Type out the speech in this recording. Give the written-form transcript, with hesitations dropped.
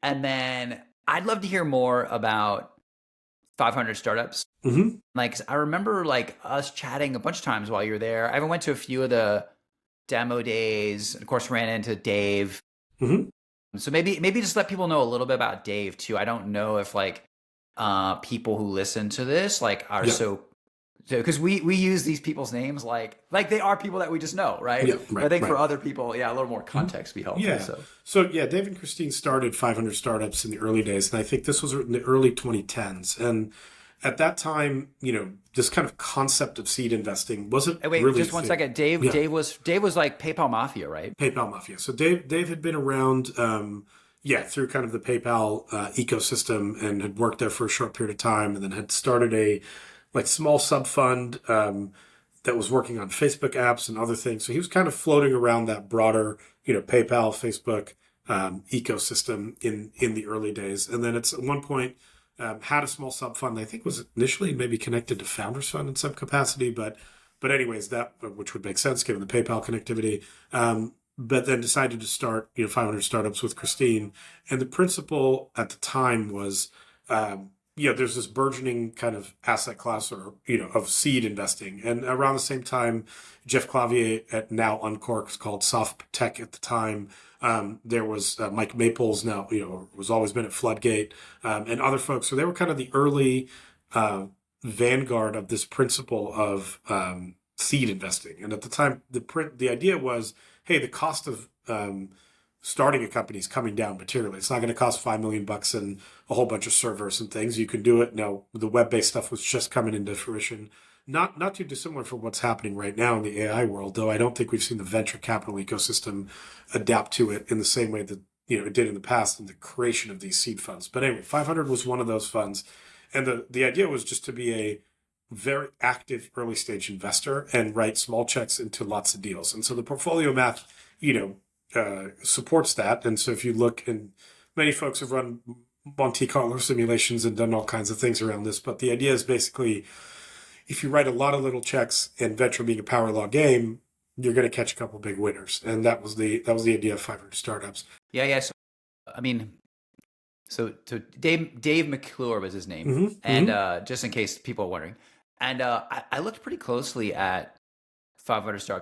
And then I'd love to hear more about 500 startups. Hmm. Like, 'cause I remember like us chatting a bunch of times while you were there. I even went to a few of the demo days. Of course, ran into Dave. Hmm. So maybe just let people know a little bit about Dave too. I don't know if like people who listen to this like are Yeah. so because we use these people's names like they are people that we just know, right? Yeah. But I Right. think for Right. other people, yeah, a little more Mhm. context would be helpful. Yeah. So So yeah, Dave and Christine started 500 startups in the early days, and I think this was in the early 2010s. And at that time, this kind of concept of seed investing wasn't hey, wait, really a just one thing. second. Dave Yeah. Dave was like PayPal Mafia, right? PayPal Mafia. So Dave had been around, yeah, through kind of the PayPal ecosystem, and had worked there for a short period of time, and then had started a like small sub fund that was working on Facebook apps and other things. So he was kind of floating around that broader, PayPal, Facebook ecosystem in the early days, and then at one point. Had a small sub fund. I think was initially maybe connected to Founders Fund in some capacity, but anyways, that which would make sense given the PayPal connectivity. But then decided to start 500 startups with Christine, and the principle at the time was there's this burgeoning kind of asset class or of seed investing, and around the same time, Jeff Clavier at now Uncork, called Soft Tech at the time. There was Mike Maples, now was always been at Floodgate, and other folks. So they were kind of the early uh, vanguard of this principle of seed investing. And at the time, the idea was, hey, the cost of starting a company is coming down materially. It's not going to cost $5 million and a whole bunch of servers and things. You can do it. No, the web-based stuff was just coming into fruition. Not too dissimilar from what's happening right now in the AI world, though I don't think we've seen the venture capital ecosystem adapt to it in the same way that it did in the past in the creation of these seed funds. But anyway, 500 was one of those funds, and the idea was just to be a very active early stage investor and write small checks into lots of deals. And so the portfolio math, supports that. And so if you look, and many folks have run Monte Carlo simulations and done all kinds of things around this, but the idea is basically if you write a lot of little checks, and venture being a power law game, you're going to catch a couple big winners. And that was the idea of 500 startups. Yeah. So I mean, so Dave McClure was his name, Hmm. and Hmm. just in case people are wondering, and I looked pretty closely at 500 Star